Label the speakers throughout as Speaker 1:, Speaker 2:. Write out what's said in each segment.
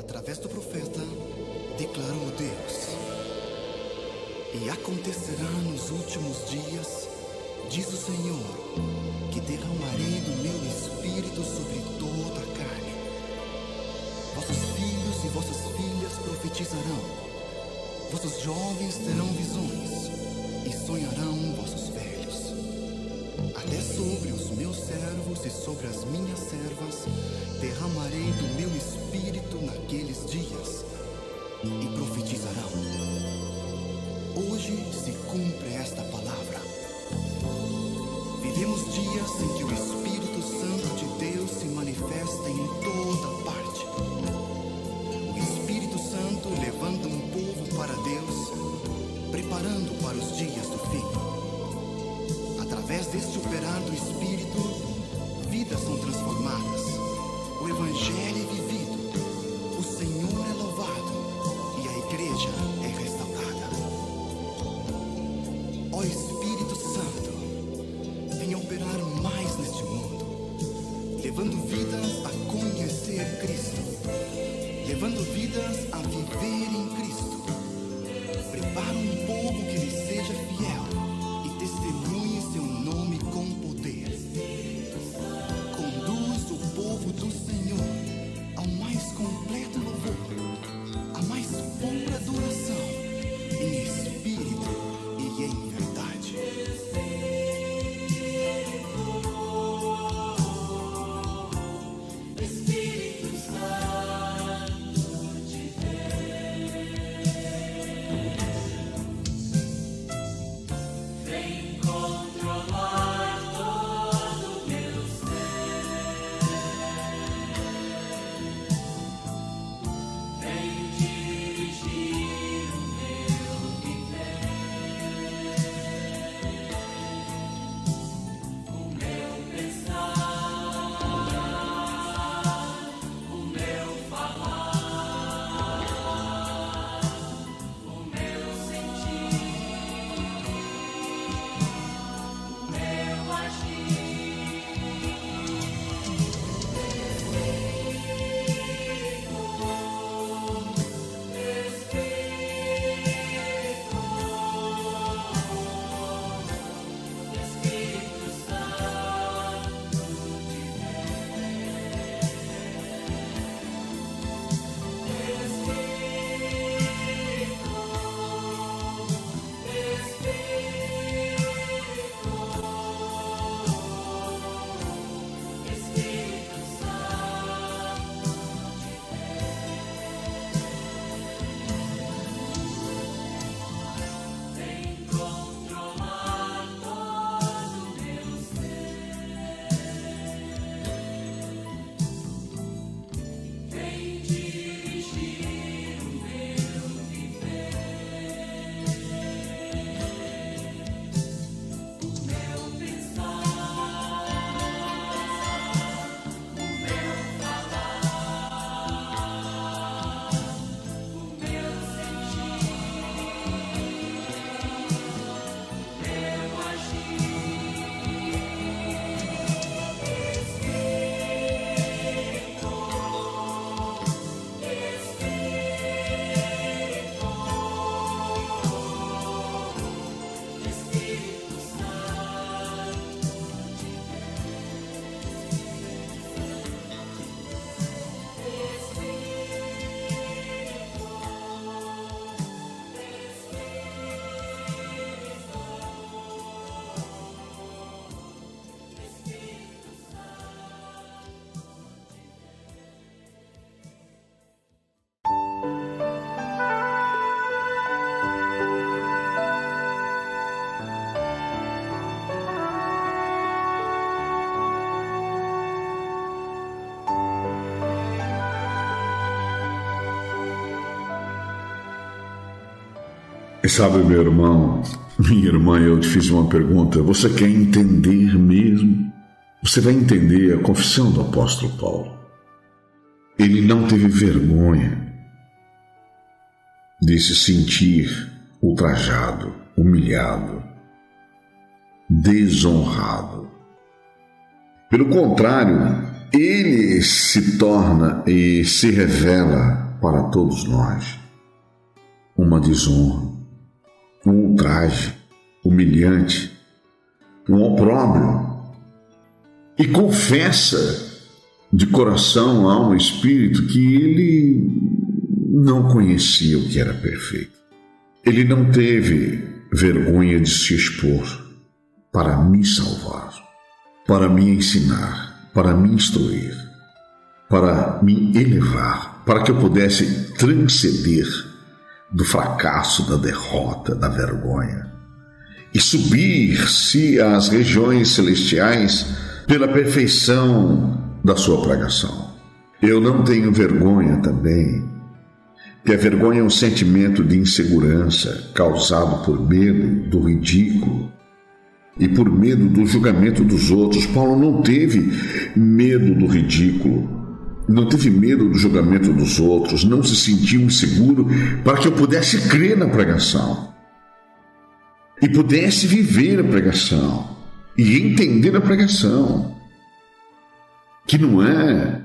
Speaker 1: através do profeta, declarou Deus: e acontecerá nos últimos dias, diz o Senhor, que derramarei do meu espírito sobre toda a carne. Vossos filhos e vossas filhas profetizarão, vossos jovens terão visões, e sonharão vossos velhos. Até sobre os meus servos e sobre as minhas servas derramarei do meu espírito naqueles dias, e profetizarão. Hoje se cumpre esta palavra. Vivemos dias em que o Espírito Santo de Deus se manifesta em toda parte. O Espírito Santo levanta um povo para Deus, preparando para os dias do fim. Através deste operar do Espírito, vidas são transformadas, o Evangelho é vivido, o Senhor é louvado e a igreja é restaurada. Ó Espírito Santo, venha operar mais neste mundo, levando vidas a conhecer Cristo, levando vidas a viver em Cristo. Prepara um povo que lhe seja fiel e testemunhe seu nome com poder. Conduz o povo do Senhor ao mais completo louvor, à mais pura adoração, em espírito e em verdade.
Speaker 2: Espírito Santo de Deus, vem controlar todo meu ser, vem dirigir o meu viver, o meu pensar, o meu falar, o meu sentir, o meu agir. Espírito Santo vem controlar todo meu ser, vem dirigir o meu viver, o meu pensar, o meu falar, o meu sentir, o meu agir. Espírito Santo
Speaker 3: E sabe, meu irmão, minha irmã, eu te fiz uma pergunta. Você quer entender mesmo? Você vai entender a confissão do apóstolo Paulo. Ele não teve vergonha de se sentir ultrajado, humilhado, desonrado. Pelo contrário, ele se torna e se revela para todos nós uma desonra, um ultraje humilhante, um opróbrio, e confessa de coração, alma e espírito que ele não conhecia o que era perfeito. Ele não teve vergonha de se expor para me salvar, para me ensinar, para me instruir, para me elevar, para que eu pudesse transcender do fracasso, da derrota, da vergonha e subir-se às regiões celestiais pela perfeição da sua pregação. Eu não tenho vergonha também, que a vergonha é um sentimento de insegurança causado por medo do ridículo e por medo do julgamento dos outros. Paulo não teve medo do ridículo, não teve medo do julgamento dos outros, não se sentiu inseguro para que eu pudesse crer na pregação e pudesse viver a pregação e entender a pregação, que não é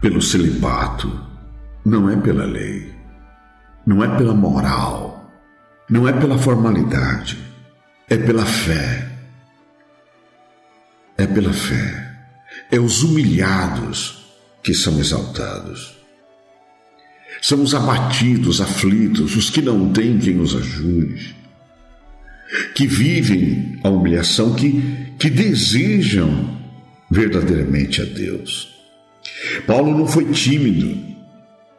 Speaker 3: pelo celibato, não é pela lei, não é pela moral, não é pela formalidade, é pela fé. É pela fé. É os humilhados que são exaltados. São os abatidos, aflitos, os que não têm quem os ajude, que vivem a humilhação, que desejam verdadeiramente a Deus. Paulo não foi tímido,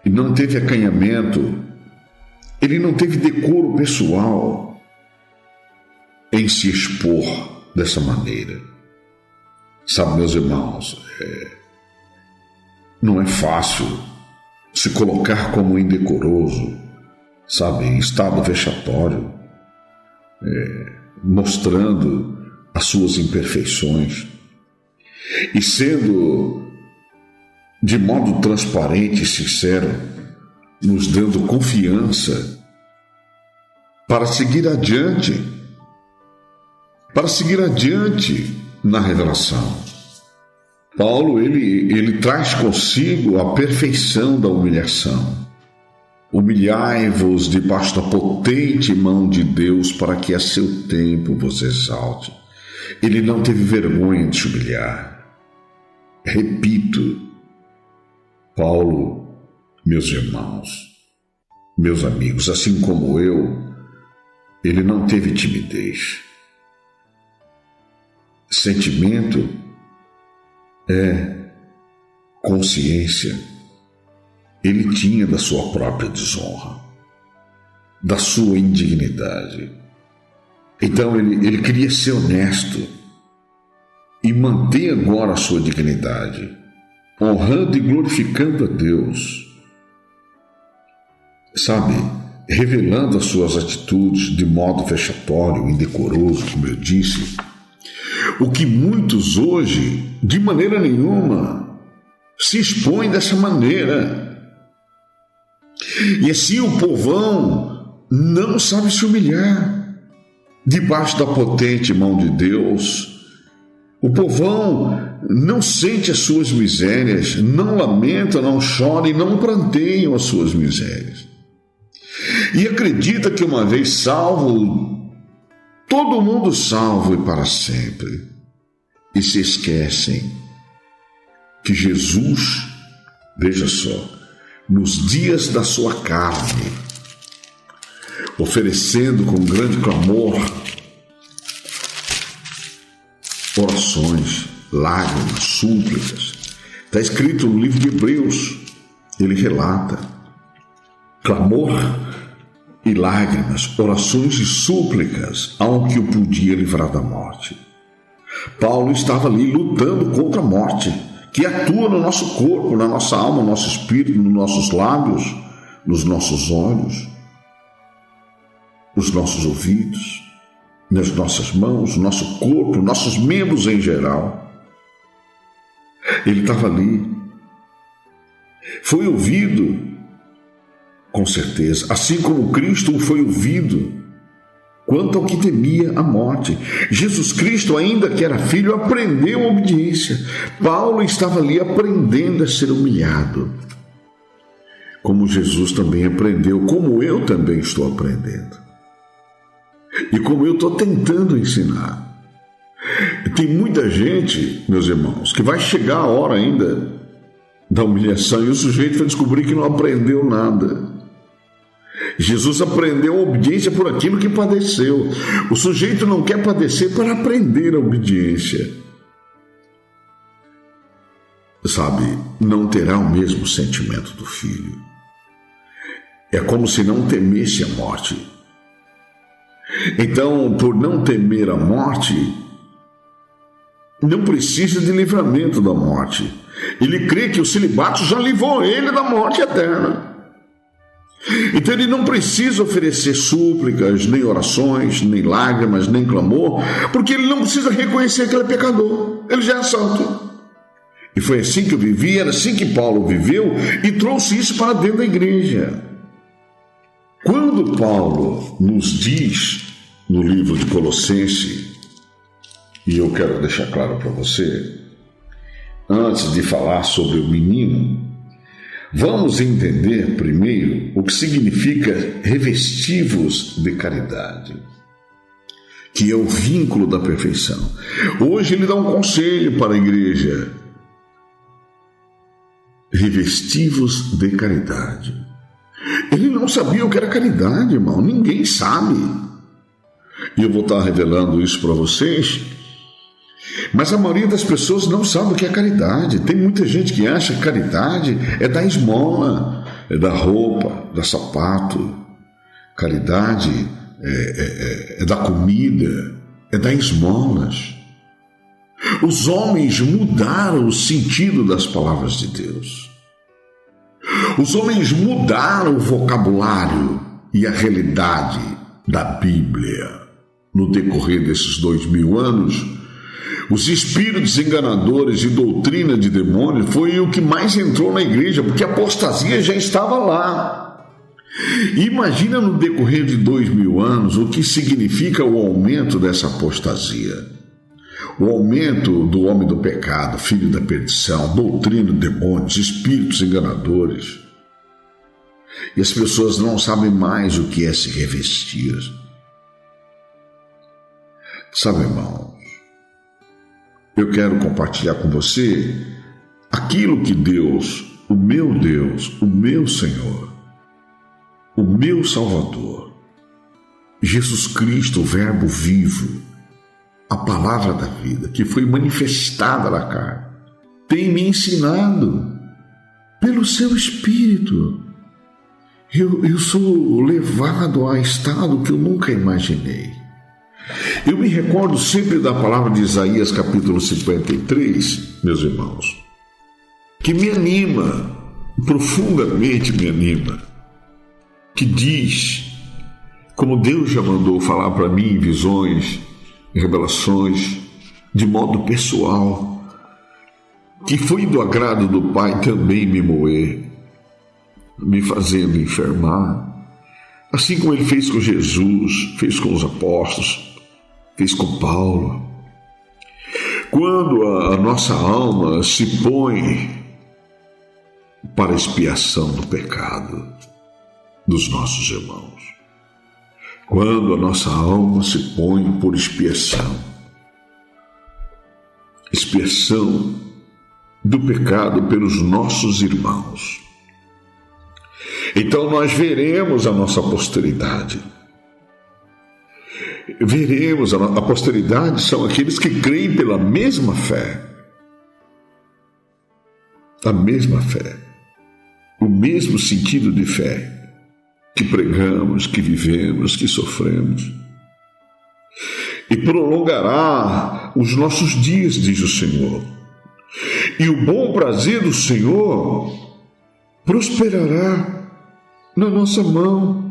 Speaker 3: e não teve acanhamento, ele não teve decoro pessoal em se expor dessa maneira. Sabe, meus irmãos, não é fácil se colocar como indecoroso, sabe, em estado vexatório, mostrando as suas imperfeições e sendo de modo transparente e sincero, nos dando confiança para seguir adiante na revelação. Paulo, ele traz consigo a perfeição da humilhação. Humilhai-vos debaixo da potente mão de Deus, para que a seu tempo vos exalte. Ele não teve vergonha de se humilhar. Repito, Paulo, meus irmãos, meus amigos, assim como eu, ele não teve timidez. Sentimento é consciência. Ele tinha da sua própria desonra, da sua indignidade. Então ele queria ser honesto e manter agora a sua dignidade, honrando e glorificando a Deus, sabe, revelando as suas atitudes de modo vexatório, indecoroso, como eu disse, o que muitos hoje, de maneira nenhuma, se expõem dessa maneira. E assim o povão não sabe se humilhar debaixo da potente mão de Deus. O povão não sente as suas misérias, não lamenta, não chora e não pranteia as suas misérias. E acredita que uma vez salvo, todo mundo salvo e para sempre. E se esquecem que Jesus, veja só, nos dias da sua carne, oferecendo com grande clamor orações, lágrimas, súplicas. Está escrito no livro de Hebreus, ele relata clamor e lágrimas, orações e súplicas ao que o podia livrar da morte. Paulo estava ali lutando contra a morte, que atua no nosso corpo, na nossa alma, no nosso espírito, nos nossos lábios, nos nossos olhos, nos nossos ouvidos, nas nossas mãos, no nosso corpo, nossos membros em geral. Ele estava ali. Foi ouvido, com certeza, assim como Cristo foi ouvido quanto ao que temia a morte. Jesus Cristo, ainda que era filho, aprendeu a obediência. Paulo estava ali aprendendo a ser humilhado. como Jesus também aprendeu, como eu também estou aprendendo. E como eu estou tentando ensinar. Tem muita gente, meus irmãos, que vai chegar a hora ainda da humilhação e o sujeito vai descobrir que não aprendeu nada. Jesus aprendeu a obediência por aquilo que padeceu. O sujeito não quer padecer para aprender a obediência. Sabe, não terá o mesmo sentimento do filho. É como se não temesse a morte. Então, por não temer a morte, não precisa de livramento da morte. Ele crê que o celibato já livrou ele da morte eterna. Então ele não precisa oferecer súplicas, nem orações, nem lágrimas, nem clamor, porque ele não precisa reconhecer que ele é pecador. Ele já é santo. E foi assim que eu vivi, era assim que Paulo viveu e trouxe isso para dentro da igreja. Quando Paulo nos diz no livro de Colossenses, e eu quero deixar claro para você, antes de falar sobre o menino, vamos entender primeiro o que significa revestivos de caridade, que é o vínculo da perfeição. Hoje ele dá um conselho para a igreja: revestivos de caridade. Ele não sabia o que era caridade, irmão. Ninguém sabe. E eu vou estar revelando isso para vocês. Mas a maioria das pessoas não sabe o que é caridade. Tem muita gente que acha que caridade é dar esmola, é dar roupa, dar sapato. Caridade é dar comida, é dar esmolas. Os homens mudaram o sentido das palavras de Deus. Os homens mudaram o vocabulário e a realidade da Bíblia. No decorrer desses 2000 anos, os espíritos enganadores e doutrina de demônios foi o que mais entrou na igreja, porque a apostasia já estava lá. E imagina no decorrer de 2000 anos o que significa o aumento dessa apostasia. O aumento do homem do pecado, filho da perdição, doutrina de demônios, espíritos enganadores. E as pessoas não sabem mais o que é se revestir. Sabe, irmãos, eu quero compartilhar com você aquilo que Deus, o meu Senhor, o meu Salvador, Jesus Cristo, o Verbo vivo, a palavra da vida, que foi manifestada na carne, tem me ensinado pelo seu Espírito. Eu sou levado a estado que eu nunca imaginei. Eu me recordo sempre da palavra de Isaías, capítulo 53, meus irmãos, que me anima, profundamente me anima, que diz, como Deus já mandou falar para mim em visões, revelações, de modo pessoal, que foi do agrado do Pai também me moer, me fazendo enfermar, assim como Ele fez com Jesus, fez com os apóstolos, fez com Paulo. Quando a nossa alma se põe para a expiação do pecado dos nossos irmãos, quando a nossa alma se põe por expiação do pecado pelos nossos irmãos, então nós veremos a nossa posteridade. Veremos, a posteridade são aqueles que creem pela mesma fé. A mesma fé. O mesmo sentido de fé que pregamos, que vivemos, que sofremos. E prolongará os nossos dias, diz o Senhor. E o bom prazer do Senhor prosperará na nossa mão.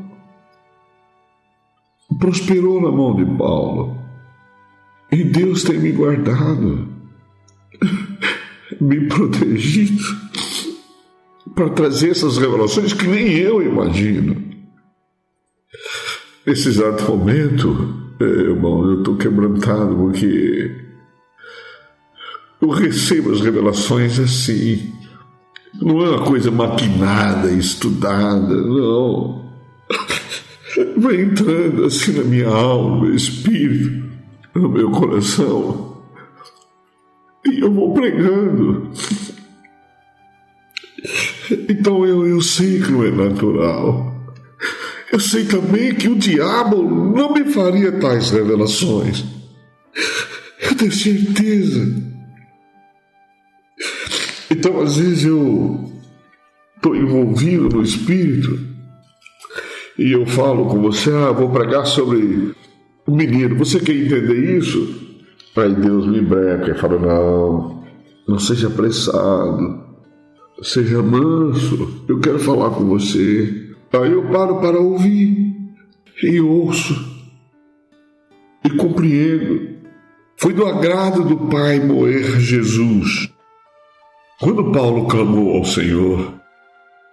Speaker 3: Prosperou na mão de Paulo. E Deus tem me guardado, me protegido, para trazer essas revelações que nem eu imagino. Nesse exato momento, irmão, eu estou quebrantado porque eu recebo as revelações assim, Não é uma coisa maquinada, estudada, não. Vai entrando assim na minha alma, no meu espírito, no meu coração. E eu vou pregando. Então eu sei que não é natural. Eu sei também que o diabo não me faria tais revelações. Eu tenho certeza. Então, às vezes, eu estou envolvido no Espírito e eu falo com você, vou pregar sobre o menino. Você quer entender isso? Aí Deus me breca e fala, não seja apressado, seja manso, eu quero falar com você. Aí eu paro para ouvir e ouço e compreendo. Foi do agrado do Pai moer Jesus. Quando Paulo clamou ao Senhor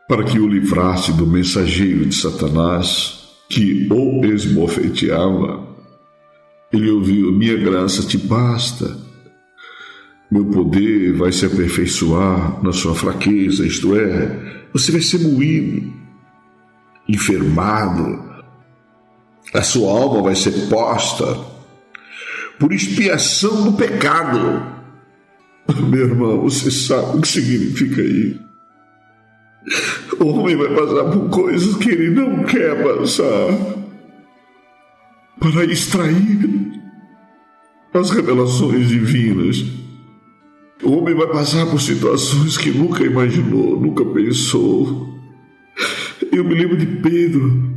Speaker 3: para que o livrasse do mensageiro de Satanás que o esbofeteava, ele ouviu, minha graça te basta, meu poder vai se aperfeiçoar na sua fraqueza, isto é, você vai ser moído, enfermado, a sua alma vai ser posta por expiação do pecado. Meu irmão, você sabe o que significa isso? O homem vai passar por coisas que ele não quer passar para extrair as revelações divinas. O homem vai passar por situações que nunca imaginou, nunca pensou. Eu me lembro de Pedro,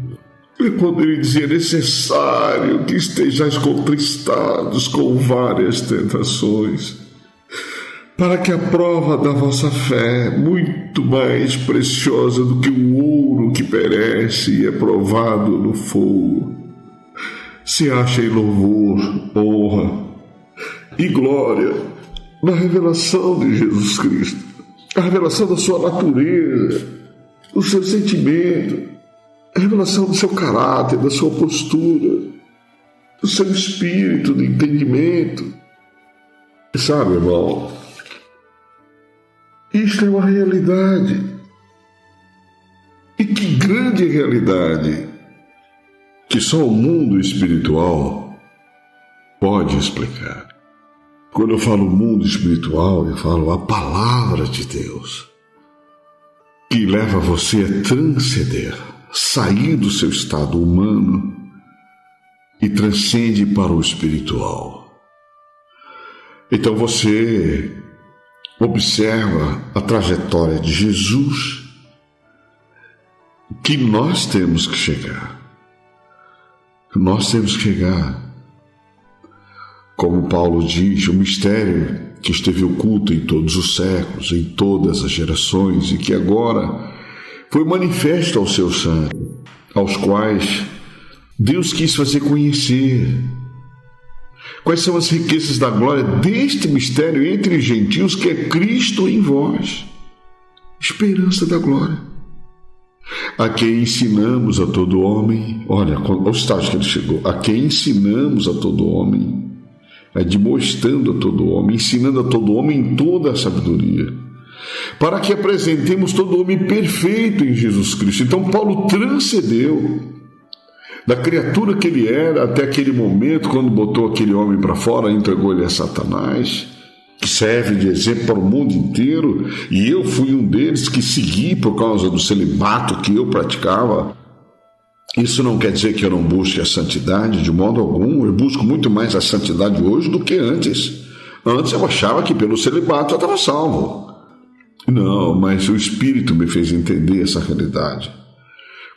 Speaker 3: quando ele dizia, é necessário que estejais contristados com várias tentações, para que a prova da vossa fé, muito mais preciosa do que o ouro que perece e é provado no fogo, se ache em louvor, honra e glória na revelação de Jesus Cristo, a revelação da sua natureza, do seu sentimento, a revelação do seu caráter, da sua postura, do seu espírito de entendimento. Sabe, irmão, isto é uma realidade. E que grande realidade que só o mundo espiritual pode explicar. Quando eu falo mundo espiritual, eu falo a palavra de Deus, que leva você a transcender, sair do seu estado humano e transcende para o espiritual. Então você observa a trajetória de Jesus, que nós temos que chegar. Nós temos que chegar. Como Paulo diz, o mistério que esteve oculto em todos os séculos, em todas as gerações, e que agora foi manifesto aos seus santos, aos quais Deus quis fazer conhecer. Quais são as riquezas da glória deste mistério entre os gentios, que é Cristo em vós, esperança da glória, a quem ensinamos a todo homem, olha o estágio que ele chegou, a quem ensinamos a todo homem, admoestando a todo homem, ensinando a todo homem em toda a sabedoria, para que apresentemos todo homem perfeito em Jesus Cristo. Então Paulo transcendeu da criatura que ele era até aquele momento, quando botou aquele homem para fora, entregou ele a Satanás, que serve de exemplo para o mundo inteiro, e eu fui um deles que segui por causa do celibato que eu praticava. Isso não quer dizer que eu não busque a santidade, de modo algum. Eu busco muito mais a santidade hoje do que antes. Antes eu achava que pelo celibato eu estava salvo. Não, mas o Espírito me fez entender essa realidade.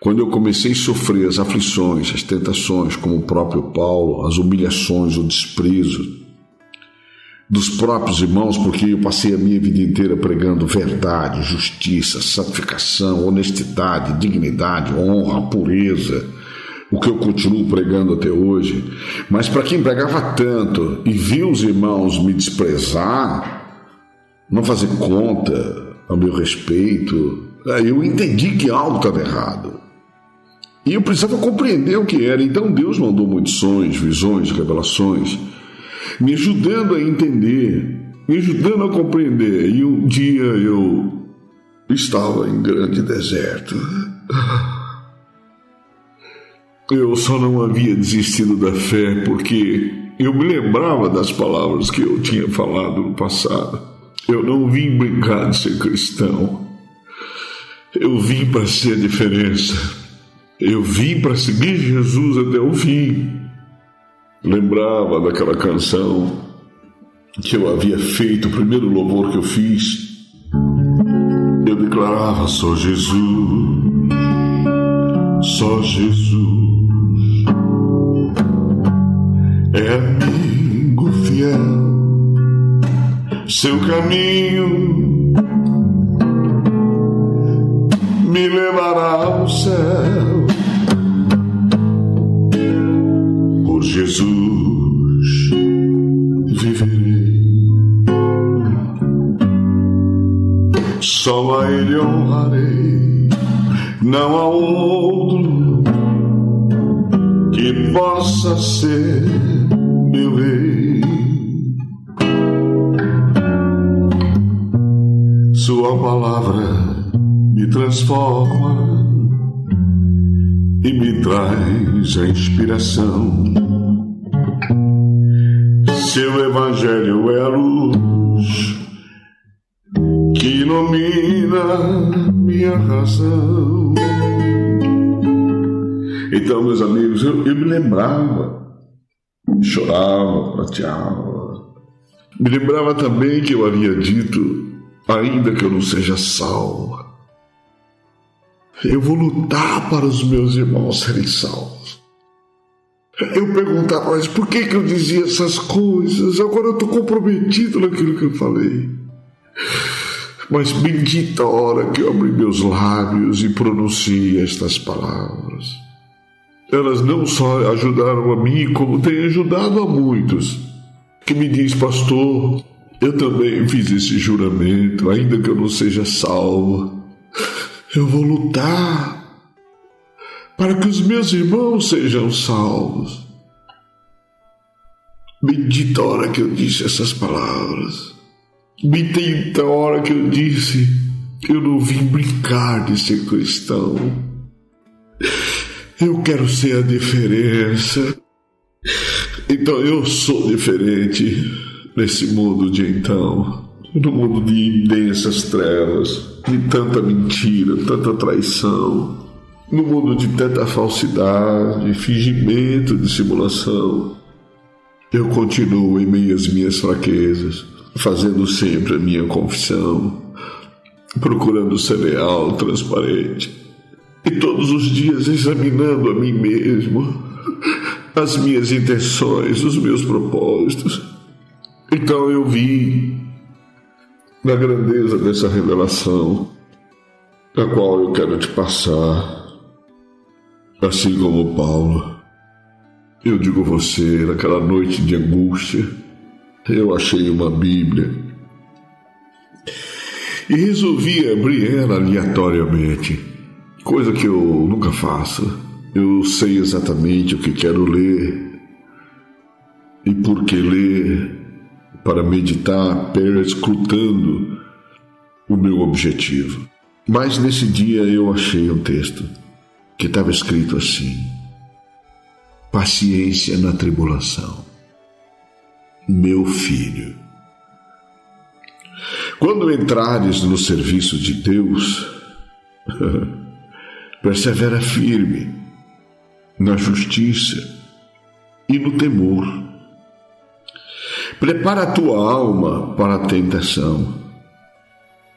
Speaker 3: Quando eu comecei a sofrer as aflições, as tentações, como o próprio Paulo, as humilhações, o desprezo dos próprios irmãos, porque eu passei a minha vida inteira pregando verdade, justiça, santificação, honestidade, dignidade, honra, pureza, o que eu continuo pregando até hoje. Mas para quem pregava tanto e viu os irmãos me desprezar, não fazer conta a meu respeito, eu entendi que algo estava errado. E eu precisava compreender o que era. Então Deus mandou muitos sonhos, visões, revelações, me ajudando a entender, me ajudando a compreender. E um dia eu estava em grande deserto. Eu só não havia desistido da fé porque eu me lembrava das palavras que eu tinha falado no passado. Eu não vim brincar de ser cristão. Eu vim para ser a diferença. Eu vim para seguir Jesus até o fim. Lembrava daquela canção que eu havia feito, o primeiro louvor que eu fiz. Eu declarava: só Jesus, só Jesus é amigo fiel, seu caminho me levará ao céu. Por Jesus viverei, só a Ele honrarei. Não há outro que possa ser meu rei. Sua palavra me transforma e me traz a inspiração. Seu evangelho é a luz que ilumina minha razão. Então, meus amigos, eu me lembrava, chorava, prateava. Me lembrava também que eu havia dito: ainda que eu não seja salvo, eu vou lutar para os meus irmãos serem salvos. Eu perguntava: mas por que eu dizia essas coisas? Agora eu estou comprometido naquilo que eu falei. Mas bendita a hora que eu abri meus lábios e pronunciei estas palavras. Elas não só ajudaram a mim, como têm ajudado a muitos. Que me diz: pastor, eu também fiz esse juramento, ainda que eu não seja salvo. Eu vou lutar para que os meus irmãos sejam salvos. Bendita a hora que eu disse essas palavras. Bendita a hora que eu disse: eu não vim brincar de ser cristão. Eu quero ser a diferença. Então eu sou diferente nesse mundo de então. No mundo de imensas trevas, de tanta mentira, tanta traição, no mundo de tanta falsidade, fingimento, dissimulação. Eu continuo em meio às minhas fraquezas, fazendo sempre a minha confissão, procurando ser leal, transparente, e todos os dias examinando a mim mesmo, as minhas intenções, os meus propósitos. Então eu vi na grandeza dessa revelação, a qual eu quero te passar, assim como Paulo. Eu digo a você, naquela noite de angústia, eu achei uma Bíblia e resolvi abrir ela aleatoriamente, coisa que eu nunca faço. Eu sei exatamente o que quero ler e por que ler, para meditar, perscrutando o meu objetivo. Mas nesse dia eu achei um texto que estava escrito assim: paciência na tribulação, meu filho. Quando entrares no serviço de Deus, persevera firme na justiça e no temor. Prepara a tua alma para a tentação.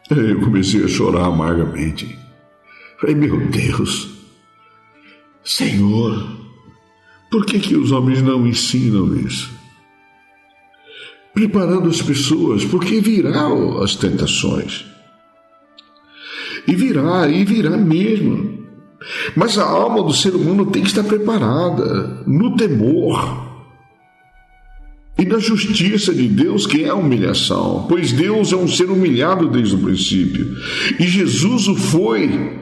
Speaker 3: Eu comecei a chorar amargamente. Falei: meu Deus, Senhor, por que os homens não ensinam isso? Preparando as pessoas, porque virão as tentações. E virá mesmo. Mas a alma do ser humano tem que estar preparada no temor e na justiça de Deus, que é a humilhação, pois Deus é um ser humilhado desde o princípio, e Jesus o foi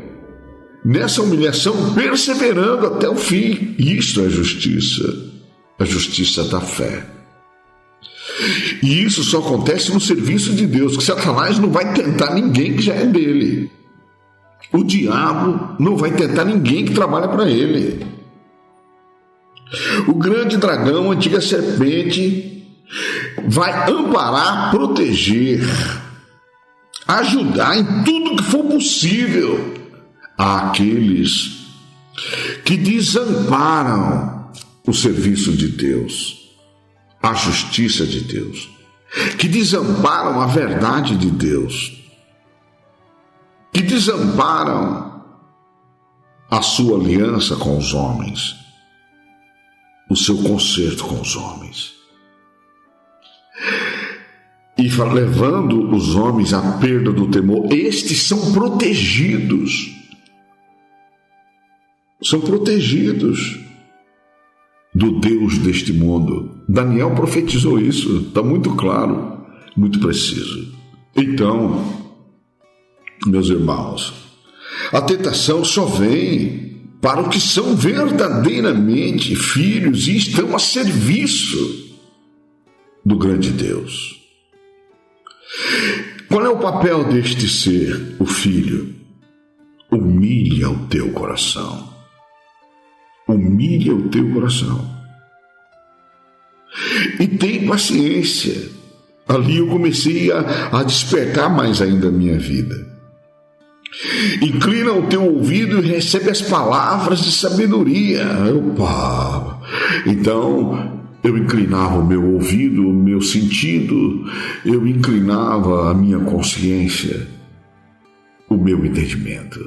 Speaker 3: nessa humilhação, perseverando até o fim. Isso é justiça, a justiça da fé. E isso só acontece no serviço de Deus, que Satanás não vai tentar ninguém que já é dele. O diabo não vai tentar ninguém que trabalha para ele. O grande dragão, a antiga serpente, vai amparar, proteger, ajudar em tudo que for possível àqueles que desamparam o serviço de Deus, a justiça de Deus, que desamparam a verdade de Deus, que desamparam a sua aliança com os homens, o seu concerto com os homens, e levando os homens à perda do temor. Estes são protegidos. São protegidos do Deus deste mundo. Daniel profetizou isso, está muito claro, muito preciso. Então, meus irmãos, a tentação só vem para os que são verdadeiramente filhos e estão a serviço do grande Deus. Qual é o papel deste ser, o filho? Humilha o teu coração. Humilha o teu coração. E tem paciência. Ali eu comecei a despertar mais ainda a minha vida. Inclina o teu ouvido e recebe as palavras de sabedoria. Opa! Então, eu inclinava o meu ouvido, o meu sentido, eu inclinava a minha consciência, o meu entendimento.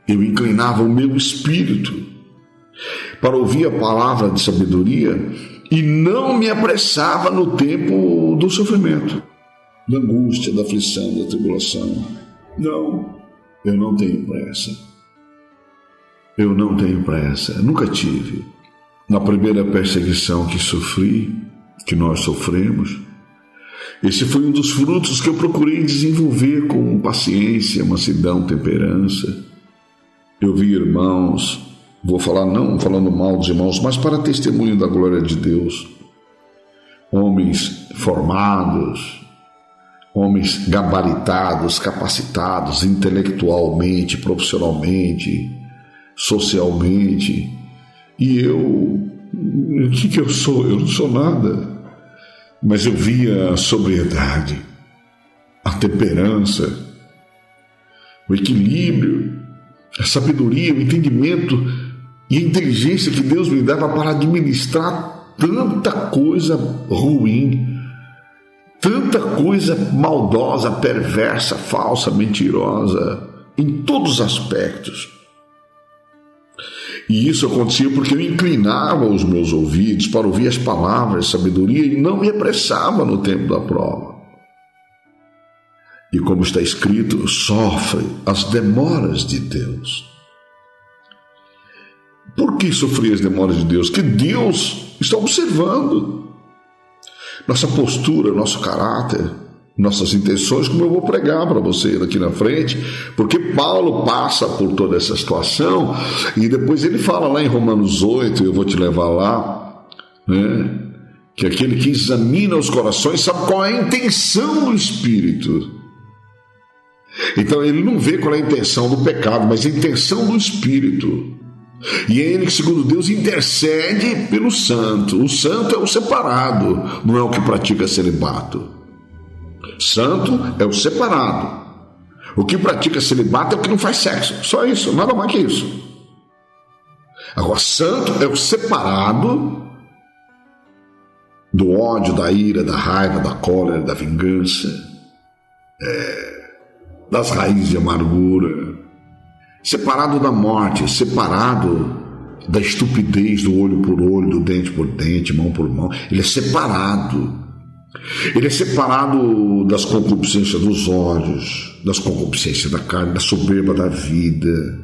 Speaker 3: Eu inclinava o meu espírito para ouvir a palavra de sabedoria e não me apressava no tempo do sofrimento, da angústia, da aflição, da tribulação. Não, eu não tenho pressa. Eu não tenho pressa, nunca tive. Na primeira perseguição que sofri, que nós sofremos, esse foi um dos frutos que eu procurei desenvolver com paciência, mansidão, temperança. Eu vi irmãos, vou falar não falando mal dos irmãos, mas para testemunho da glória de Deus, homens formados, homens gabaritados, capacitados intelectualmente, profissionalmente, socialmente. E eu, o que eu sou? Eu não sou nada. Mas eu via a sobriedade, a temperança, o equilíbrio, a sabedoria, o entendimento e a inteligência que Deus me dava para administrar tanta coisa ruim, tanta coisa maldosa, perversa, falsa, mentirosa, em todos os aspectos. E isso acontecia porque eu inclinava os meus ouvidos para ouvir as palavras de sabedoria e não me apressava no tempo da prova. E como está escrito, sofre as demoras de Deus. Por que sofrer as demoras de Deus? Que Deus está observando nossa postura, nosso caráter, nossas intenções, como eu vou pregar para você aqui na frente, porque Paulo passa por toda essa situação e depois ele fala lá em Romanos 8, eu vou te levar lá, né, que aquele que examina os corações sabe qual é a intenção do Espírito. Então ele não vê qual é a intenção do pecado, mas a intenção do Espírito. E é ele que, segundo Deus, intercede pelo santo. O santo é o separado, não é o que pratica celibato. Santo é o separado. O que pratica celibato é o que não faz sexo. Só isso, nada mais que isso. Agora, santo é o separado do ódio, da ira, da raiva, da cólera, da vingança, das raízes de amargura, separado da morte, separado da estupidez, do olho por olho, do dente por dente, mão por mão. Ele é separado. Ele é separado das concupiscências dos olhos, das concupiscências da carne, da soberba da vida.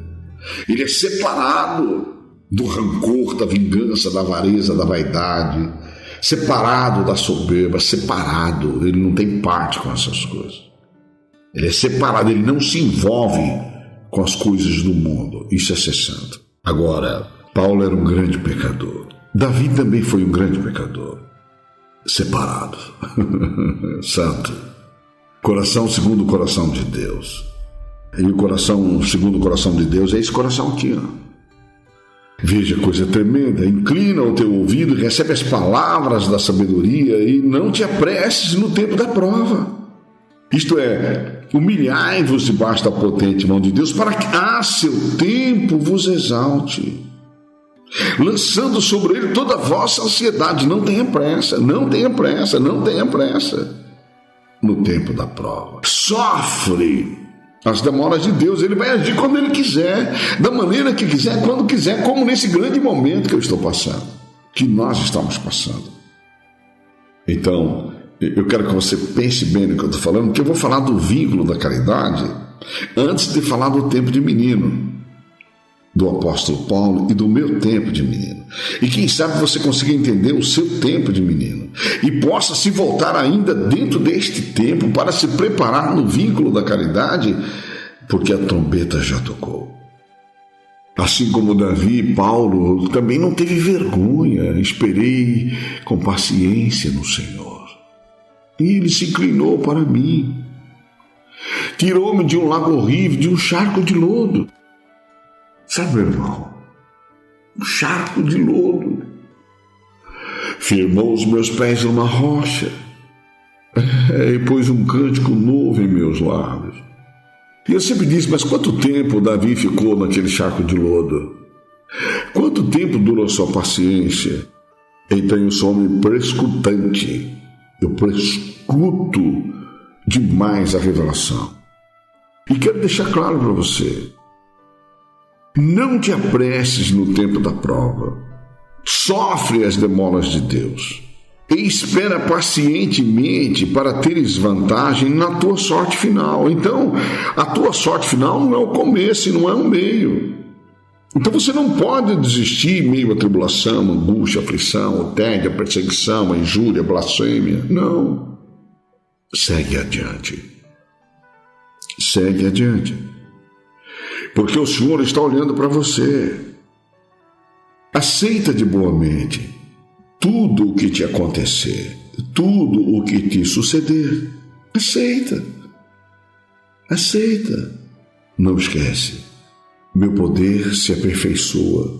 Speaker 3: Ele é separado do rancor, da vingança, da avareza, da vaidade. Separado da soberba, separado. Ele não tem parte com essas coisas. Ele é separado, ele não se envolve com as coisas do mundo. Isso é ser santo. Agora, Paulo era um grande pecador. Davi também foi um grande pecador. Separado, santo, coração segundo o coração de Deus. E o coração, segundo o coração de Deus, é esse coração aqui, ó. Veja, coisa tremenda, inclina o teu ouvido e recebe as palavras da sabedoria e não te apresses no tempo da prova. Isto é, humilhai-vos debaixo da potente mão de Deus para que a seu tempo vos exalte, lançando sobre ele toda a vossa ansiedade. Não tenha pressa, não tenha pressa, não tenha pressa no tempo da prova. Sofre as demoras de Deus, ele vai agir quando ele quiser, da maneira que quiser, quando quiser, como nesse grande momento que eu estou passando, que nós estamos passando. Então, eu quero que você pense bem no que eu estou falando, porque eu vou falar do vínculo da caridade antes de falar do tempo de menino, do apóstolo Paulo e do meu tempo de menino. E quem sabe você consiga entender o seu tempo de menino e possa se voltar ainda dentro deste tempo para se preparar no vínculo da caridade, porque a trombeta já tocou. Assim como Davi, Paulo também não teve vergonha. Esperei com paciência no Senhor, e ele se inclinou para mim, tirou-me de um lago horrível, de um charco de lodo. Sabe, meu irmão, um charco de lodo. Firmou os meus pés numa rocha e pôs um cântico novo em meus lábios. E eu sempre disse, mas quanto tempo Davi ficou naquele charco de lodo? Quanto tempo durou sua paciência? Então eu sou homem prescrutante. Eu prescruto demais a revelação. E quero deixar claro para você: não te apresses no tempo da prova. Sofre as demoras de Deus e espera pacientemente para teres vantagem na tua sorte final. Então, a tua sorte final não é o começo e não é o meio. Então você não pode desistir em meio à tribulação, angústia, aflição, o tédio, a perseguição, a injúria, a blasfêmia. Não. Segue adiante. Segue adiante. Porque o Senhor está olhando para você. Aceita de boa mente tudo o que te acontecer, tudo o que te suceder. Aceita. Aceita. Não esquece. Meu poder se aperfeiçoa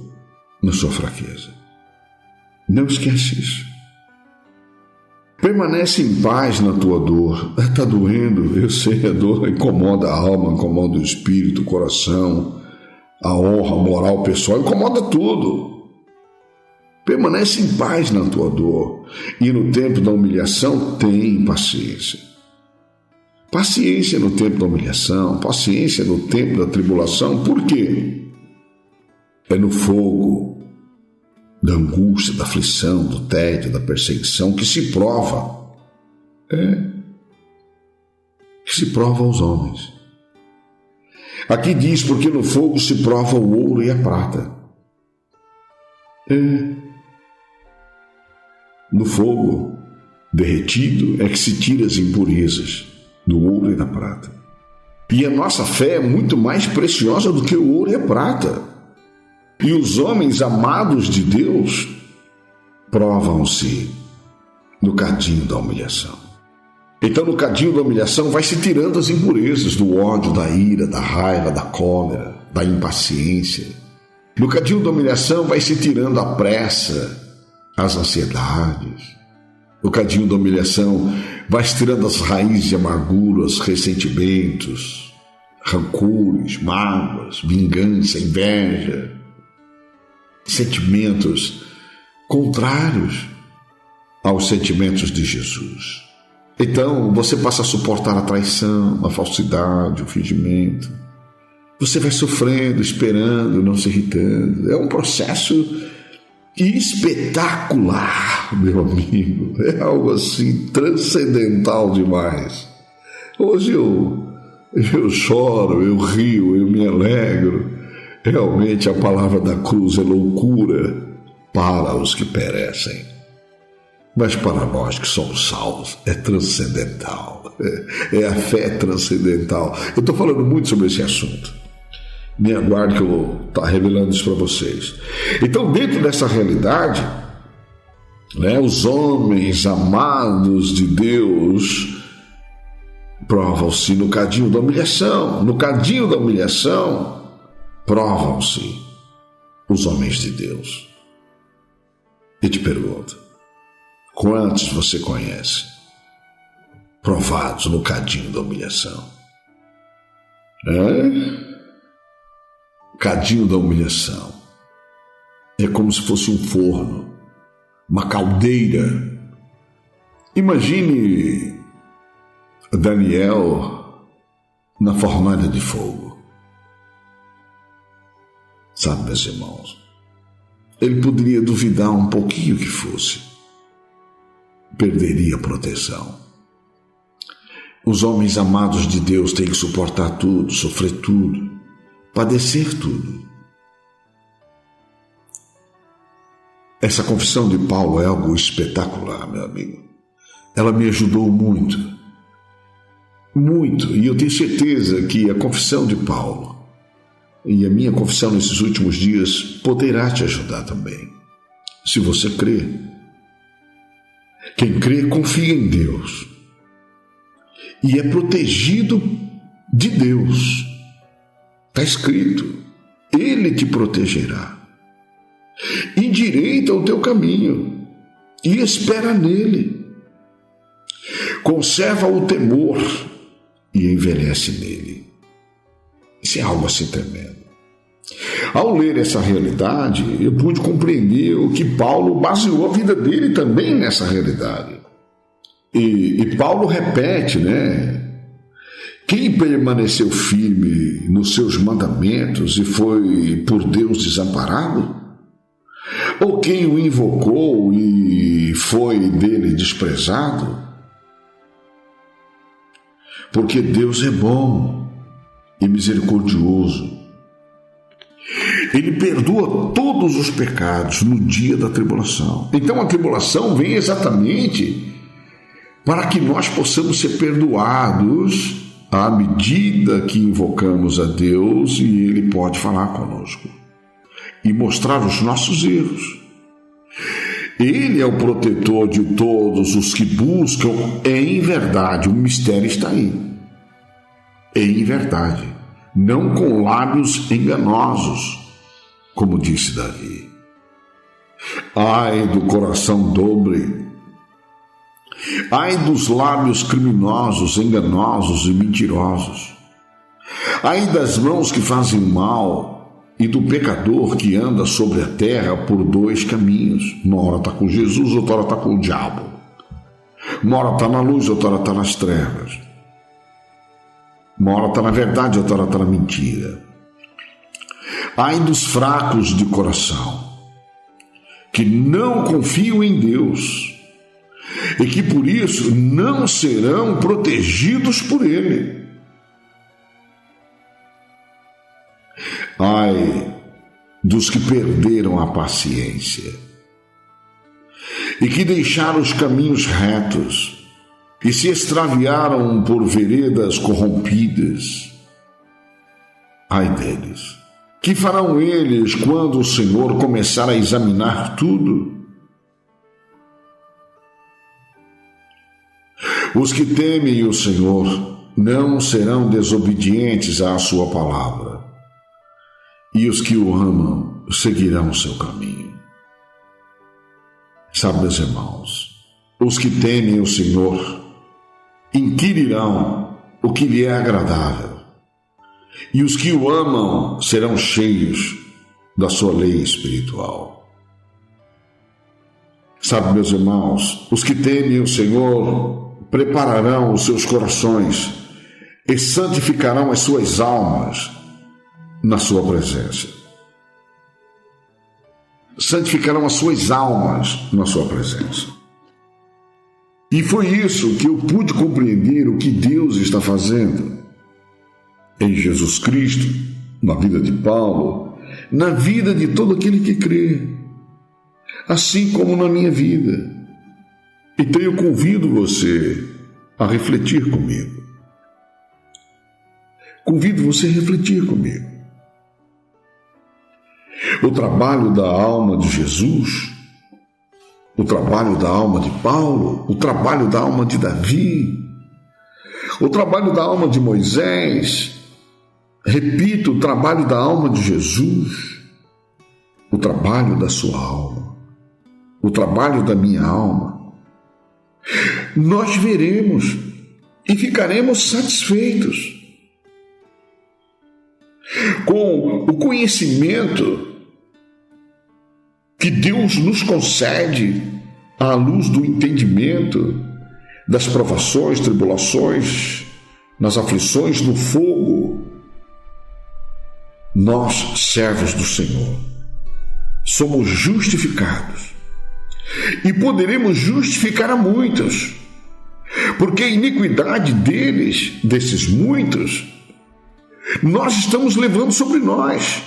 Speaker 3: na sua fraqueza. Não esquece isso. Permanece em paz na tua dor. Está doendo, eu sei, a dor incomoda a alma, incomoda o espírito, o coração, a honra, a moral pessoal, incomoda tudo. Permanece em paz na tua dor. E no tempo da humilhação, tem paciência. Paciência no tempo da humilhação, paciência no tempo da tribulação. Por quê? É no fogo da angústia, da aflição, do tédio, da perseguição que se prova. Que se prova aos homens. Aqui diz, porque no fogo se prova o ouro e a prata. No fogo derretido é que se tira as impurezas do ouro e da prata. E a nossa fé é muito mais preciosa do que o ouro e a prata. E os homens amados de Deus provam-se no cadinho da humilhação. Então, no cadinho da humilhação vai se tirando as impurezas do ódio, da ira, da raiva, da cólera, da impaciência. No cadinho da humilhação vai se tirando a pressa, as ansiedades. No cadinho da humilhação vai se tirando as raízes de amarguras, ressentimentos, rancores, mágoas, vingança, inveja, sentimentos contrários aos sentimentos de Jesus. Então você passa a suportar a traição, a falsidade, o fingimento. Você vai sofrendo, esperando, não se irritando. É um processo espetacular, meu amigo. É algo assim transcendental demais. Hoje eu choro, eu rio, eu me alegro. Realmente a palavra da cruz é loucura para os que perecem. Mas para nós que somos salvos é transcendental. É a fé transcendental. Eu estou falando muito sobre esse assunto. Me aguarde que eu vou estar revelando isso para vocês. Então, dentro dessa realidade, os homens amados de Deus provam-se no cadinho da humilhação. No cadinho da humilhação, provam-se os homens de Deus. E te pergunto, quantos você conhece provados no cadinho da humilhação? Cadinho da humilhação é como se fosse um forno, uma caldeira. Imagine Daniel na fornalha de fogo. Sabe, meus irmãos, ele poderia duvidar um pouquinho que fosse, perderia a proteção. Os homens amados de Deus têm que suportar tudo, sofrer tudo, padecer tudo. Essa confissão de Paulo é algo espetacular, meu amigo. Ela me ajudou muito, e eu tenho certeza que a confissão de Paulo e a minha confissão nesses últimos dias poderá te ajudar também, se você crer. Quem crê confia em Deus e é protegido de Deus. Está escrito, Ele te protegerá. Endireita o teu caminho e espera nele. Conserva o temor e envelhece nele. Isso é algo assim tremendo. Ao ler essa realidade, eu pude compreender o que Paulo baseou a vida dele também nessa realidade. E Paulo repete, Quem permaneceu firme nos seus mandamentos e foi por Deus desamparado? Ou quem o invocou e foi dele desprezado? Porque Deus é bom e misericordioso. Ele perdoa todos os pecados no dia da tribulação. Então a tribulação vem exatamente para que nós possamos ser perdoados à medida que invocamos a Deus e Ele pode falar conosco e mostrar os nossos erros. Ele é o protetor de todos os que buscam em verdade. O mistério está aí. Em verdade. Não com lábios enganosos, como disse Davi. Ai do coração dobre. Ai dos lábios criminosos, enganosos e mentirosos. Ai das mãos que fazem mal e do pecador que anda sobre a terra por dois caminhos. Uma hora está com Jesus, outra hora está com o diabo. Uma hora está na luz, outra hora está nas trevas. Uma hora está na verdade, outra hora está na mentira. Ai dos fracos de coração, que não confiam em Deus e que por isso não serão protegidos por Ele. Ai dos que perderam a paciência e que deixaram os caminhos retos e se extraviaram por veredas corrompidas. Ai deles. Que farão eles quando o Senhor começar a examinar tudo? Os que temem o Senhor não serão desobedientes à sua palavra, e os que o amam seguirão o seu caminho. Sabe, meus irmãos, os que temem o Senhor inquirirão o que lhe é agradável, e os que o amam serão cheios da sua lei espiritual. Sabe, meus irmãos, os que temem o Senhor prepararão os seus corações e santificarão as suas almas na sua presença. Santificarão as suas almas na sua presença. E foi isso que eu pude compreender o que Deus está fazendo em Jesus Cristo, na vida de Paulo, na vida de todo aquele que crê, assim como na minha vida. Então eu convido você a refletir comigo. Convido você a refletir comigo. O trabalho da alma de Jesus, o trabalho da alma de Paulo, o trabalho da alma de Davi, O trabalho da alma de Moisés, repito, o trabalho da alma de Jesus, o trabalho da sua alma, o trabalho da minha alma, nós veremos e ficaremos satisfeitos com o conhecimento que Deus nos concede à luz do entendimento das provações, tribulações, nas aflições, no fogo. Nós, servos do Senhor, somos justificados e poderemos justificar a muitos, porque a iniquidade desses muitos, nós estamos levando sobre nós.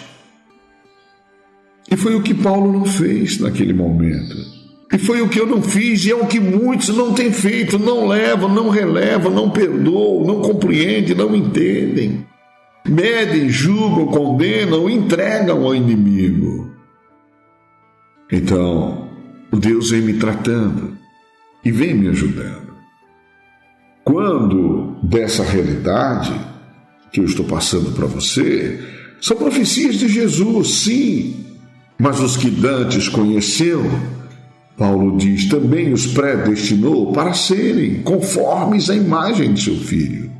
Speaker 3: E foi o que Paulo não fez naquele momento. E foi o que eu não fiz, e é o que muitos não têm feito, não levam, não relevam, não perdoam, não compreendem, não entendem. Medem, julgam, condenam, entregam ao inimigo. Então, Deus vem me tratando e vem me ajudando. Quando dessa realidade que eu estou passando para você, são profecias de Jesus, sim, mas os que dantes conheceu, Paulo diz, também os predestinou para serem conformes à imagem de seu Filho,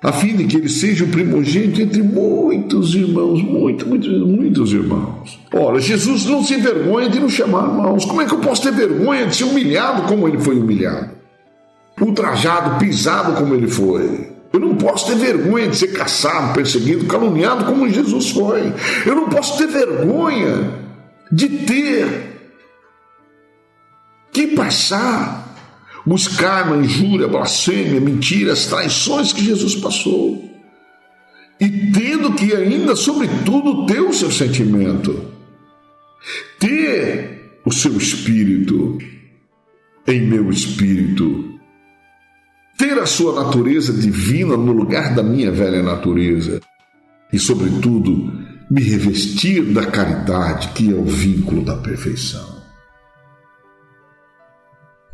Speaker 3: a fim de que ele seja o primogênito entre muitos irmãos, muitos irmãos. Ora, Jesus não se envergonha de nos chamar irmãos. Como é que eu posso ter vergonha de ser humilhado como ele foi humilhado? Ultrajado, pisado como ele foi. Eu não posso ter vergonha de ser caçado, perseguido, caluniado como Jesus foi. Eu não posso ter vergonha de ter que passar o escárnio, a injúria, a blasfêmia, mentiras, traições que Jesus passou. E tendo que ainda, sobretudo, ter o seu sentimento, ter o seu espírito em meu espírito, ter a sua natureza divina no lugar da minha velha natureza e, sobretudo, me revestir da caridade, que é o vínculo da perfeição.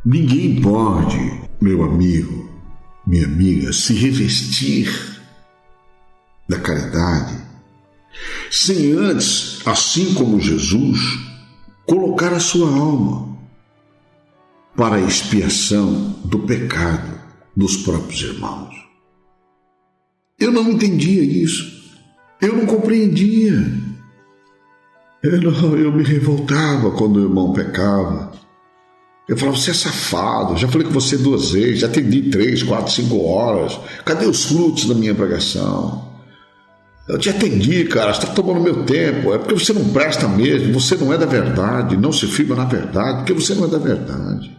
Speaker 3: Ninguém pode, meu amigo, minha amiga, se revestir da caridade sem antes, assim como Jesus, colocar a sua alma para a expiação do pecado dos próprios irmãos. Eu não entendia isso. Eu não compreendia. Eu me revoltava quando o irmão pecava. Eu falava, você é safado, já falei com você 2 vezes, já atendi 3, 4, 5 horas. Cadê os frutos da minha pregação? Eu te atendi, cara, você está tomando meu tempo. É porque você não presta mesmo, você não é da verdade, não se firma na verdade, porque você não é da verdade.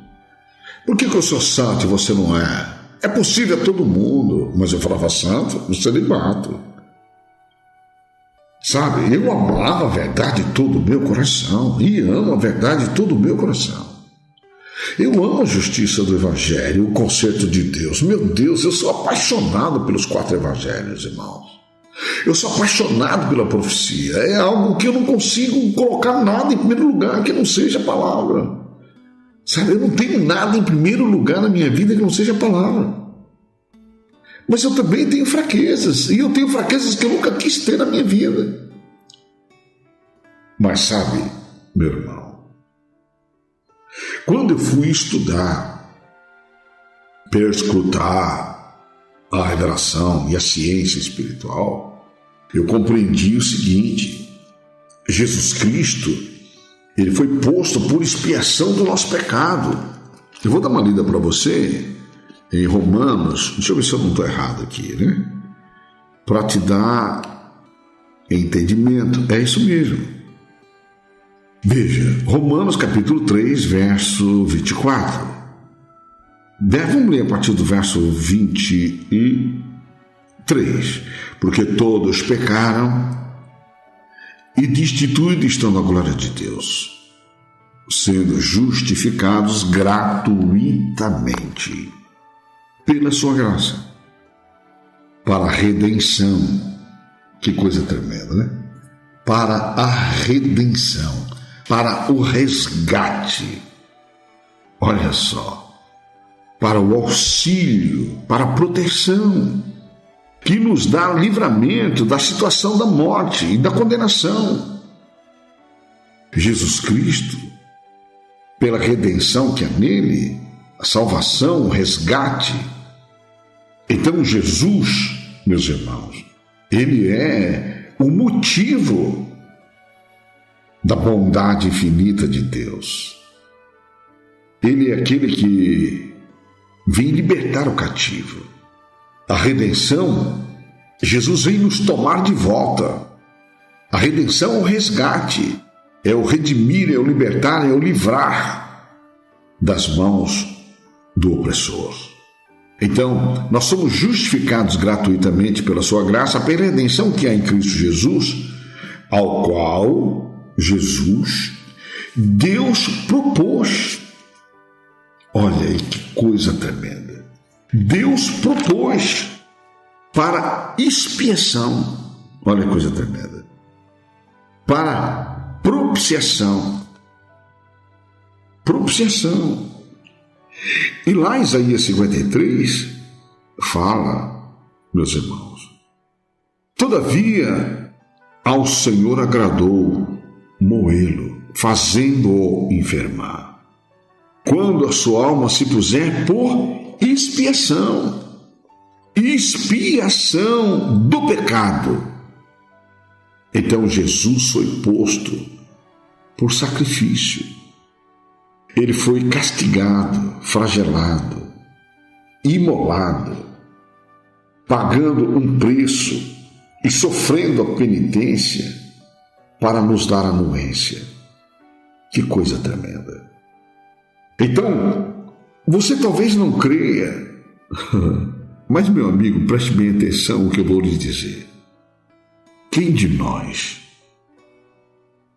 Speaker 3: Por que eu sou santo e você não é? É possível a todo mundo, mas eu falava santo, no celibato. Sabe, eu amava a verdade de todo o meu coração, e amo a verdade de todo o meu coração. Eu amo a justiça do Evangelho, o conserto de Deus. Meu Deus, eu sou apaixonado pelos 4 Evangelhos, irmãos. Eu sou apaixonado pela profecia. É algo que eu não consigo colocar nada em primeiro lugar que não seja a palavra. Sabe, eu não tenho nada em primeiro lugar na minha vida que não seja a palavra. Mas eu também tenho fraquezas. E eu tenho fraquezas que eu nunca quis ter na minha vida. Mas sabe, meu irmão, quando eu fui estudar, perscrutar a revelação e a ciência espiritual, eu compreendi o seguinte: Jesus Cristo, ele foi posto por expiação do nosso pecado. Eu vou dar uma lida para você em Romanos, deixa eu ver se eu não estou errado aqui, né? Para te dar entendimento. É isso mesmo. Veja, Romanos capítulo 3, verso 24. Vamos ler a partir do verso 23. Porque todos pecaram e destituídos estão da glória de Deus, sendo justificados gratuitamente pela sua graça, para a redenção. Que coisa tremenda, né? Para a redenção, para o resgate. Olha só, para o auxílio, para a proteção, que nos dá livramento da situação da morte e da condenação. Jesus Cristo, pela redenção que há nele, a salvação, o resgate. Então Jesus, meus irmãos, ele é o motivo da bondade infinita de Deus. Ele é aquele que vem libertar o cativo. A redenção, Jesus vem nos tomar de volta. A redenção é o resgate, é o redimir, é o libertar, é o livrar das mãos do opressor. Então, nós somos justificados gratuitamente pela sua graça, pela redenção que há em Cristo Jesus, ao qual Jesus, Deus propôs. Olha aí que coisa tremenda. Deus propôs para expiação. Olha que coisa tremenda. Para propiciação. Propiciação. E lá em Isaías 53 fala, meus irmãos, todavia ao Senhor agradou moê-lo, fazendo-o enfermar, quando a sua alma se puser por expiação do pecado. Então Jesus foi posto por sacrifício. Ele foi castigado, flagelado, imolado, pagando um preço e sofrendo a penitência para nos dar a anuência. Que coisa tremenda! Então, você talvez não creia, mas, meu amigo, preste bem atenção no que eu vou lhe dizer. Quem de nós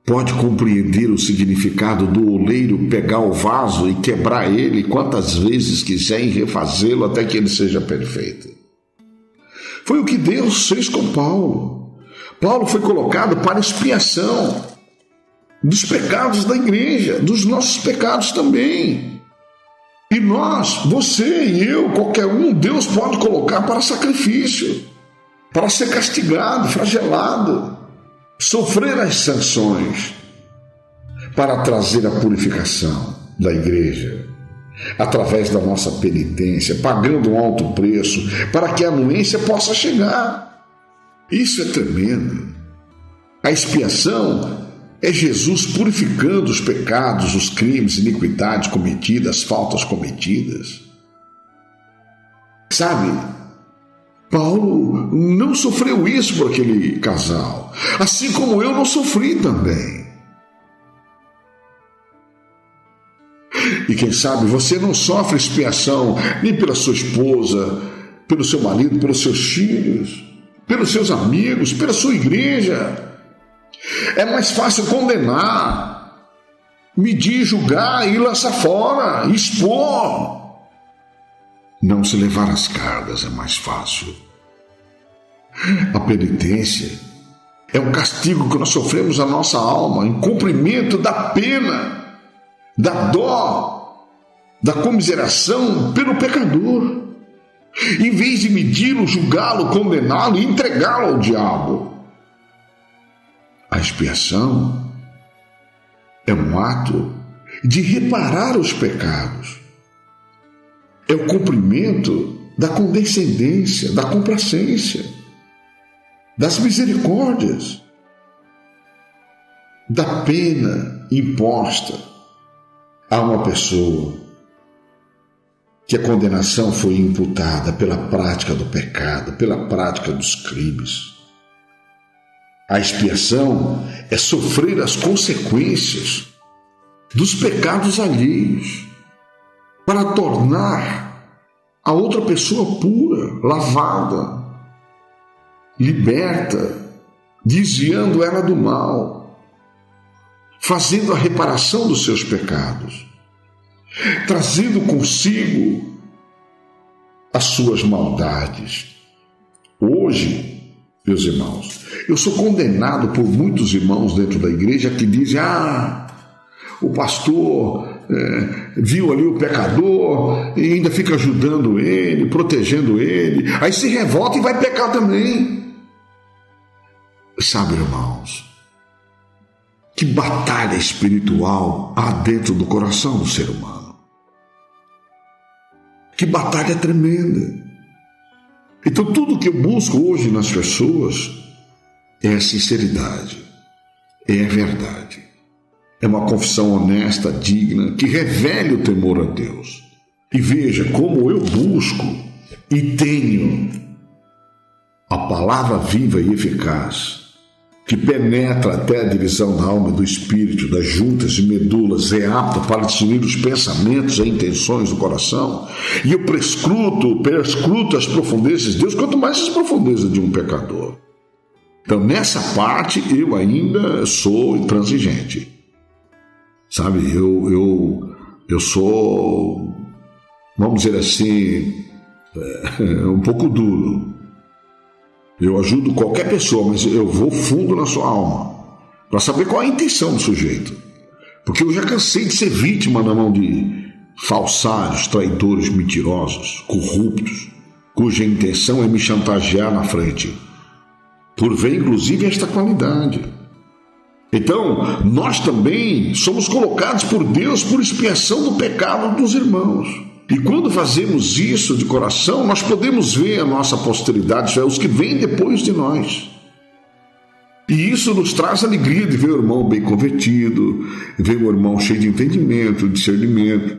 Speaker 3: pode compreender o significado do oleiro pegar o vaso e quebrar ele quantas vezes quiser e refazê-lo até que ele seja perfeito? Foi o que Deus fez com Paulo. Paulo foi colocado para expiação dos pecados da igreja, dos nossos pecados também. E nós, você e eu, qualquer um, Deus pode colocar para sacrifício, para ser castigado, flagelado, sofrer as sanções, para trazer a purificação da igreja, através da nossa penitência, pagando um alto preço, para que a anuência possa chegar. Isso é tremendo. A expiação é Jesus purificando os pecados, os crimes, iniquidades cometidas, as faltas cometidas. Sabe, Paulo não sofreu isso por aquele casal, assim como eu não sofri também. E quem sabe você não sofre expiação nem pela sua esposa, pelo seu marido, pelos seus filhos, pelos seus amigos, pela sua igreja. É mais fácil condenar, medir, julgar e lançar fora, expor. Não se levar as cargas é mais fácil. A penitência é um castigo que nós sofremos à nossa alma, em cumprimento da pena, da dó, da comiseração pelo pecador. Em vez de medi-lo, julgá-lo, condená-lo e entregá-lo ao diabo. A expiação é um ato de reparar os pecados. É o cumprimento da condescendência, da complacência, das misericórdias, da pena imposta a uma pessoa que a condenação foi imputada pela prática do pecado, pela prática dos crimes. A expiação é sofrer as consequências dos pecados alheios para tornar a outra pessoa pura, lavada, liberta, desviando ela do mal, fazendo a reparação dos seus pecados, trazendo consigo as suas maldades. Hoje, meus irmãos, eu sou condenado por muitos irmãos dentro da igreja que dizem: o pastor viu ali o pecador e ainda fica ajudando ele, protegendo ele, aí se revolta e vai pecar também. Sabe, irmãos, que batalha espiritual há dentro do coração do ser humano. Que batalha tremenda. Então tudo que eu busco hoje nas pessoas é a sinceridade, é a verdade. É uma confissão honesta, digna, que revele o temor a Deus. E veja como eu busco e tenho a palavra viva e eficaz, que penetra até a divisão da alma e do espírito, das juntas e medulas, é apta para discernir os pensamentos e intenções do coração. E eu perscruto as profundezas de Deus, quanto mais as profundezas de um pecador. Então, nessa parte, eu ainda sou intransigente. Sabe, eu sou, vamos dizer assim, um pouco duro. Eu ajudo qualquer pessoa, mas eu vou fundo na sua alma, para saber qual é a intenção do sujeito. Porque eu já cansei de ser vítima na mão de falsários, traidores, mentirosos, corruptos, cuja intenção é me chantagear na frente, por ver inclusive esta qualidade. Então, nós também somos colocados por Deus por expiação do pecado dos irmãos. E quando fazemos isso de coração, nós podemos ver a nossa posteridade, os que vêm depois de nós. E isso nos traz alegria de ver o irmão bem convertido, ver o irmão cheio de entendimento, discernimento,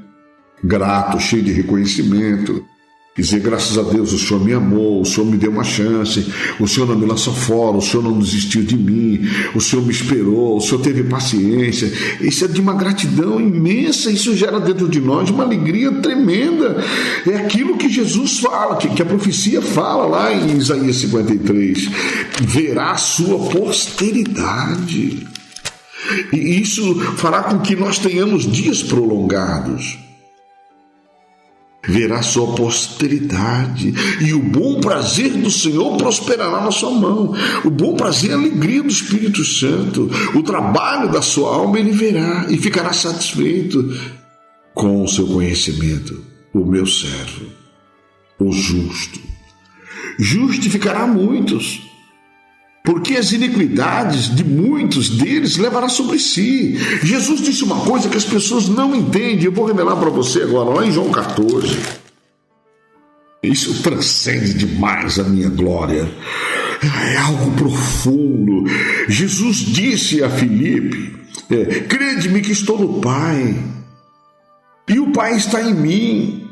Speaker 3: grato, cheio de reconhecimento. Dizer, graças a Deus, o Senhor me amou, o Senhor me deu uma chance, o Senhor não me lançou fora, o Senhor não desistiu de mim, o Senhor me esperou, o Senhor teve paciência. Isso é de uma gratidão imensa, isso gera dentro de nós uma alegria tremenda. É aquilo que Jesus fala, que a profecia fala lá em Isaías 53. Verá a sua posteridade. E isso fará com que nós tenhamos dias prolongados. Verá sua posteridade, e o bom prazer do Senhor prosperará na sua mão. O bom prazer é a alegria do Espírito Santo. O trabalho da sua alma ele verá e ficará satisfeito com o seu conhecimento. O meu servo, o justo, justificará muitos, porque as iniquidades de muitos deles levará sobre si. Jesus disse uma coisa que as pessoas não entendem. Eu vou revelar para você agora, lá em João 14. Isso transcende demais a minha glória. É algo profundo. Jesus disse a Filipe, crede-me que estou no Pai, e o Pai está em mim.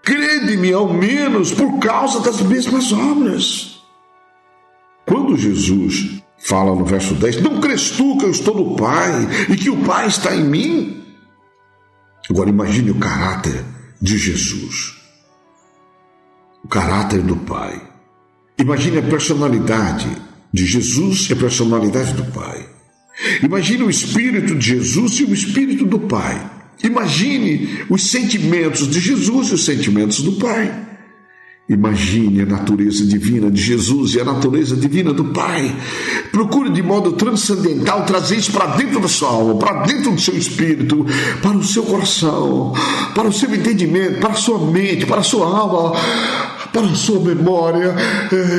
Speaker 3: Crede-me ao menos por causa das mesmas obras. Quando Jesus fala no verso 10, não crês tu que eu estou no Pai e que o Pai está em mim? Agora imagine o caráter de Jesus, o caráter do Pai. Imagine a personalidade de Jesus e a personalidade do Pai. Imagine o Espírito de Jesus e o Espírito do Pai. Imagine os sentimentos de Jesus e os sentimentos do Pai. Imagine a natureza divina de Jesus e a natureza divina do Pai. Procure de modo transcendental trazer isso para dentro da sua alma, para dentro do seu espírito, para o seu coração, para o seu entendimento, para a sua mente, para a sua alma, para a sua memória.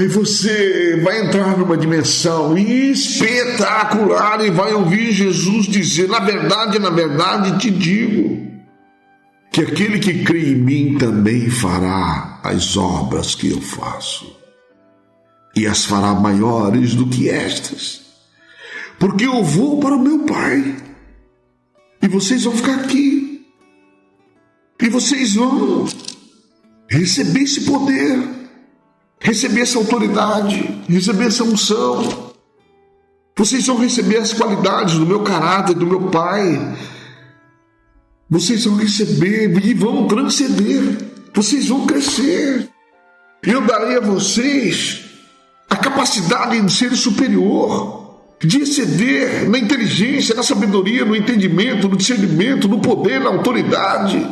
Speaker 3: E você vai entrar numa dimensão espetacular e vai ouvir Jesus dizer, na verdade te digo, que aquele que crê em mim também fará as obras que eu faço, e as fará maiores do que estas, porque eu vou para o meu Pai, e vocês vão ficar aqui, e vocês vão receber esse poder, receber essa autoridade, receber essa unção, vocês vão receber as qualidades do meu caráter, do meu Pai. Vocês vão receber e vão transcender. Vocês vão crescer. Eu darei a vocês a capacidade de ser superior, de exceder na inteligência, na sabedoria, no entendimento, no discernimento, no poder, na autoridade.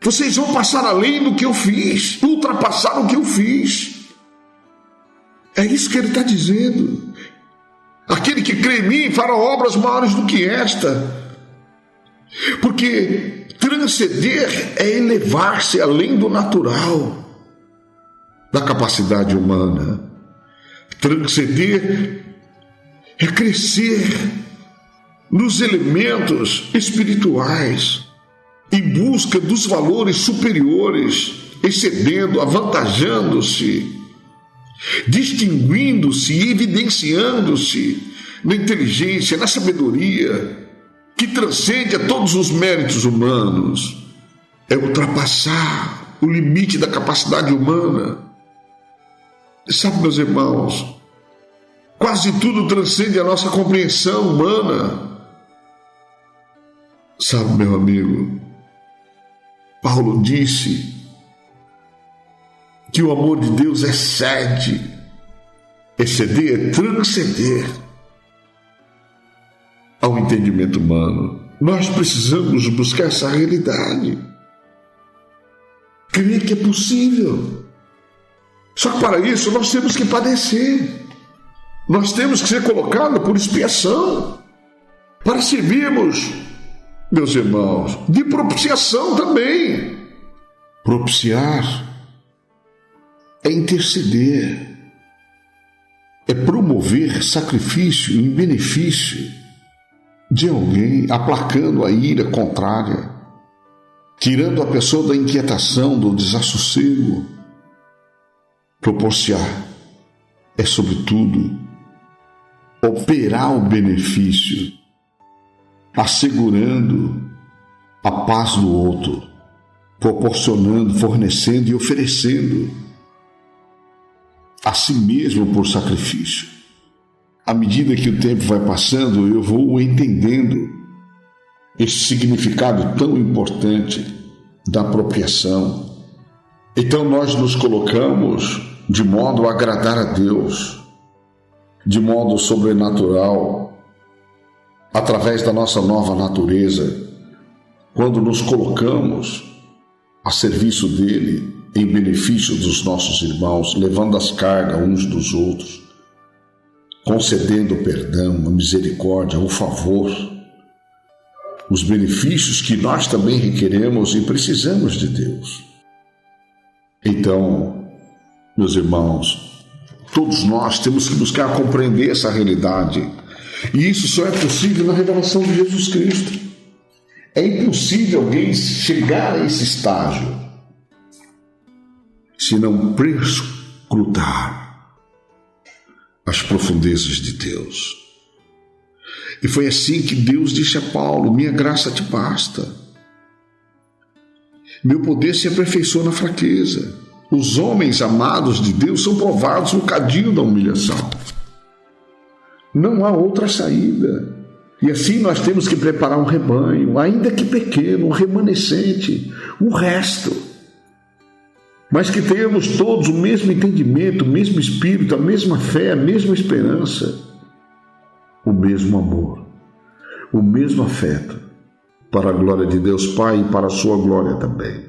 Speaker 3: Vocês vão passar além do que eu fiz, ultrapassar o que eu fiz. É isso que ele está dizendo. Aquele que crê em mim fará obras maiores do que esta. Porque Transcender é elevar-se além do natural, da capacidade humana. Transcender é crescer nos elementos espirituais, em busca dos valores superiores, excedendo, avantajando-se, distinguindo-se e evidenciando-se na inteligência, na sabedoria, que transcende a todos os méritos humanos. É ultrapassar o limite da capacidade humana. Sabe, meus irmãos, quase tudo transcende a nossa compreensão humana. Sabe, meu amigo, Paulo disse que o amor de Deus excede. Exceder é transcender ao entendimento humano. Nós precisamos buscar essa realidade. Crer que é possível. Só que para isso nós temos que padecer. Nós temos que ser colocados por expiação para servirmos, meus irmãos, de propiciação também. Propiciar é interceder, é promover sacrifício em benefício de alguém, aplacando a ira contrária, tirando a pessoa da inquietação, do desassossego. Propiciar é, sobretudo, operar o benefício, assegurando a paz do outro, proporcionando, fornecendo e oferecendo a si mesmo por sacrifício. À medida que o tempo vai passando, eu vou entendendo esse significado tão importante da apropriação. Então nós nos colocamos de modo a agradar a Deus, de modo sobrenatural, através da nossa nova natureza, quando nos colocamos a serviço dele, em benefício dos nossos irmãos, levando as cargas uns dos outros, concedendo o perdão, a misericórdia, o favor, os benefícios que nós também requeremos e precisamos de Deus. Então, meus irmãos, todos nós temos que buscar compreender essa realidade. E isso só é possível na revelação de Jesus Cristo. É impossível alguém chegar a esse estágio se não perscrutar as profundezas de Deus. E foi assim que Deus disse a Paulo: minha graça te basta. Meu poder se aperfeiçoa na fraqueza. Os homens amados de Deus são provados no cadinho da humilhação. Não há outra saída. E assim nós temos que preparar um rebanho, ainda que pequeno, um remanescente, o resto. Mas que tenhamos todos o mesmo entendimento, o mesmo espírito, a mesma fé, a mesma esperança, o mesmo amor, o mesmo afeto, para a glória de Deus Pai e para a sua glória também.